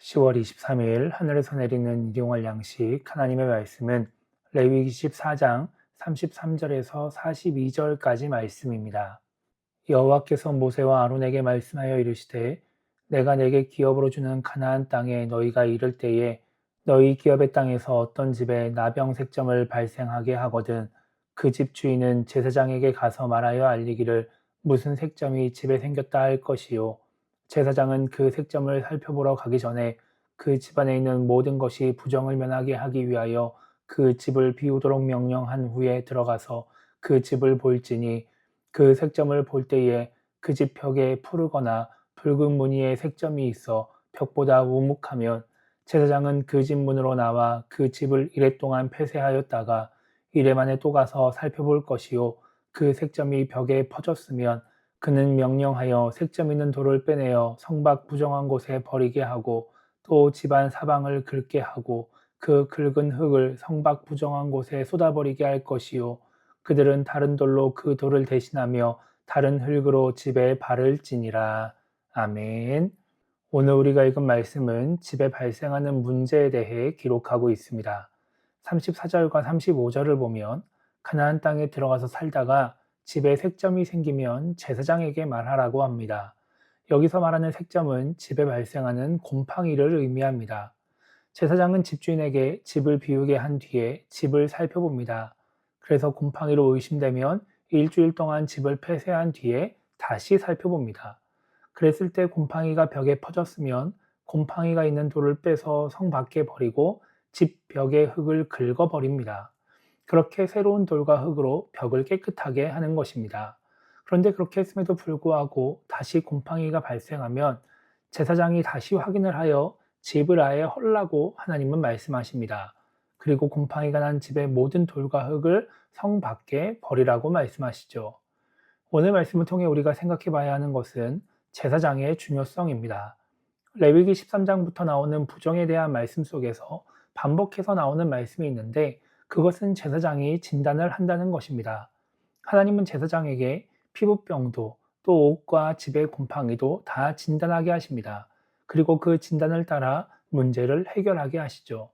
10월 23일 하늘에서 내리는 일용할 양식 하나님의 말씀은 레위기 14장 33절에서 42절까지 말씀입니다. 여호와께서 모세와 아론에게 말씀하여 이르시되 내가 내게 기업으로 주는 가나안 땅에 너희가 이를 때에 너희 기업의 땅에서 어떤 집에 나병 색점을 발생하게 하거든 그 집 주인은 제사장에게 가서 말하여 알리기를 무슨 색점이 집에 생겼다 할 것이요 제사장은 그 색점을 살펴보러 가기 전에 그 집안에 있는 모든 것이 부정을 면하게 하기 위하여 그 집을 비우도록 명령한 후에 들어가서 그 집을 볼지니 그 색점을 볼 때에 그 집 벽에 푸르거나 붉은 무늬의 색점이 있어 벽보다 우묵하면 제사장은 그 집 문으로 나와 그 집을 이레 동안 폐쇄하였다가 이레 만에 또 가서 살펴볼 것이요 그 색점이 벽에 퍼졌으면 그는 명령하여 색점 있는 돌을 빼내어 성밖 부정한 곳에 버리게 하고 또 집안 사방을 긁게 하고 그 긁은 흙을 성밖 부정한 곳에 쏟아버리게 할 것이요 그들은 다른 돌로 그 돌을 대신하며 다른 흙으로 집에 바를지니라. 아멘. 오늘 우리가 읽은 말씀은 집에 발생하는 문제에 대해 기록하고 있습니다. 34절과 35절을 보면 가나안 땅에 들어가서 살다가 집에 색점이 생기면 제사장에게 말하라고 합니다. 여기서 말하는 색점은 집에 발생하는 곰팡이를 의미합니다. 제사장은 집주인에게 집을 비우게 한 뒤에 집을 살펴봅니다. 그래서 곰팡이로 의심되면 일주일 동안 집을 폐쇄한 뒤에 다시 살펴봅니다. 그랬을 때 곰팡이가 벽에 퍼졌으면 곰팡이가 있는 돌을 빼서 성 밖에 버리고 집 벽의 흙을 긁어버립니다. 그렇게 새로운 돌과 흙으로 벽을 깨끗하게 하는 것입니다. 그런데 그렇게 했음에도 불구하고 다시 곰팡이가 발생하면 제사장이 다시 확인을 하여 집을 아예 헐라고 하나님은 말씀하십니다. 그리고 곰팡이가 난 집의 모든 돌과 흙을 성 밖에 버리라고 말씀하시죠. 오늘 말씀을 통해 우리가 생각해 봐야 하는 것은 제사장의 중요성입니다. 레위기 13장부터 나오는 부정에 대한 말씀 속에서 반복해서 나오는 말씀이 있는데 그것은 제사장이 진단을 한다는 것입니다. 하나님은 제사장에게 피부병도 또 옷과 집의 곰팡이도 다 진단하게 하십니다. 그리고 그 진단을 따라 문제를 해결하게 하시죠.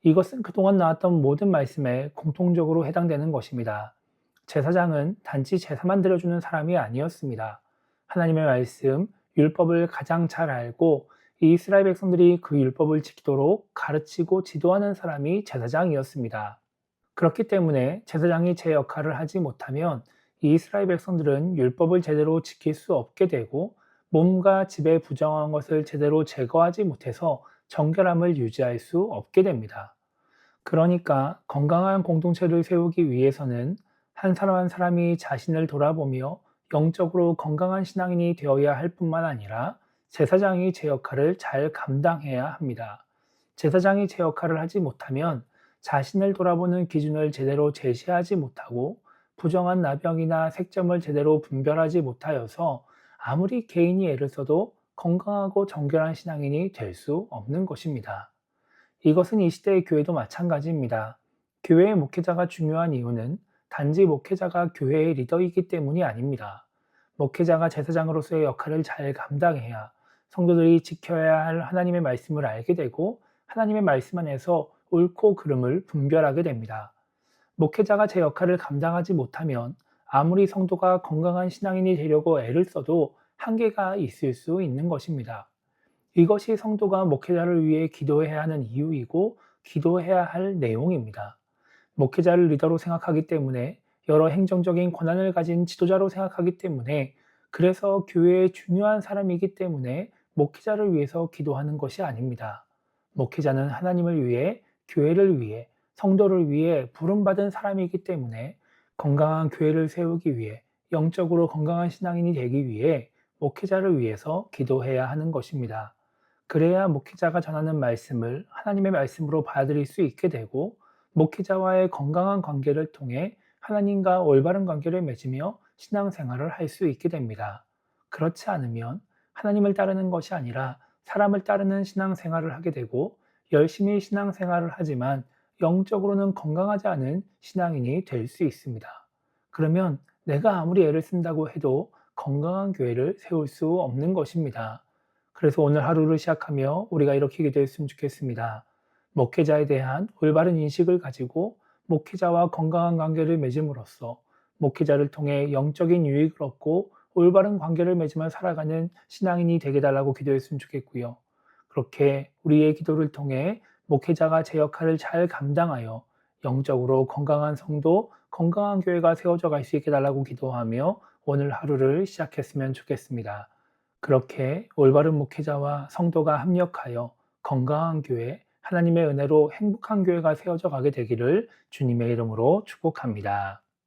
이것은 그동안 나왔던 모든 말씀에 공통적으로 해당되는 것입니다. 제사장은 단지 제사만 드려주는 사람이 아니었습니다. 하나님의 말씀, 율법을 가장 잘 알고 이스라엘 백성들이 그 율법을 지키도록 가르치고 지도하는 사람이 제사장이었습니다. 그렇기 때문에 제사장이 제 역할을 하지 못하면 이스라엘 백성들은 율법을 제대로 지킬 수 없게 되고 몸과 집에 부정한 것을 제대로 제거하지 못해서 정결함을 유지할 수 없게 됩니다. 그러니까 건강한 공동체를 세우기 위해서는 한 사람 한 사람이 자신을 돌아보며 영적으로 건강한 신앙인이 되어야 할 뿐만 아니라 제사장이 제 역할을 잘 감당해야 합니다. 제사장이 제 역할을 하지 못하면 자신을 돌아보는 기준을 제대로 제시하지 못하고 부정한 나병이나 색점을 제대로 분별하지 못하여서 아무리 개인이 애를 써도 건강하고 정결한 신앙인이 될 수 없는 것입니다. 이것은 이 시대의 교회도 마찬가지입니다. 교회의 목회자가 중요한 이유는 단지 목회자가 교회의 리더이기 때문이 아닙니다. 목회자가 제사장으로서의 역할을 잘 감당해야 성도들이 지켜야 할 하나님의 말씀을 알게 되고 하나님의 말씀 안에서 옳고 그름을 분별하게 됩니다. 목회자가 제 역할을 감당하지 못하면 아무리 성도가 건강한 신앙인이 되려고 애를 써도 한계가 있을 수 있는 것입니다. 이것이 성도가 목회자를 위해 기도해야 하는 이유이고 기도해야 할 내용입니다. 목회자를 리더로 생각하기 때문에 여러 행정적인 권한을 가진 지도자로 생각하기 때문에 그래서 교회의 중요한 사람이기 때문에 목회자를 위해서 기도하는 것이 아닙니다. 목회자는 하나님을 위해 교회를 위해 성도를 위해 부름받은 사람이기 때문에 건강한 교회를 세우기 위해 영적으로 건강한 신앙인이 되기 위해 목회자를 위해서 기도해야 하는 것입니다. 그래야 목회자가 전하는 말씀을 하나님의 말씀으로 받아들일 수 있게 되고 목회자와의 건강한 관계를 통해 하나님과 올바른 관계를 맺으며 신앙생활을 할 수 있게 됩니다. 그렇지 않으면 하나님을 따르는 것이 아니라 사람을 따르는 신앙생활을 하게 되고 열심히 신앙생활을 하지만 영적으로는 건강하지 않은 신앙인이 될 수 있습니다. 그러면 내가 아무리 애를 쓴다고 해도 건강한 교회를 세울 수 없는 것입니다. 그래서 오늘 하루를 시작하며 우리가 이렇게 기도했으면 좋겠습니다. 목회자에 대한 올바른 인식을 가지고 목회자와 건강한 관계를 맺음으로써 목회자를 통해 영적인 유익을 얻고 올바른 관계를 맺으며 살아가는 신앙인이 되게 달라고 기도했으면 좋겠고요. 그렇게 우리의 기도를 통해 목회자가 제 역할을 잘 감당하여 영적으로 건강한 성도, 건강한 교회가 세워져 갈 수 있게 달라고 기도하며 오늘 하루를 시작했으면 좋겠습니다. 그렇게 올바른 목회자와 성도가 합력하여 건강한 교회, 하나님의 은혜로 행복한 교회가 세워져 가게 되기를 주님의 이름으로 축복합니다.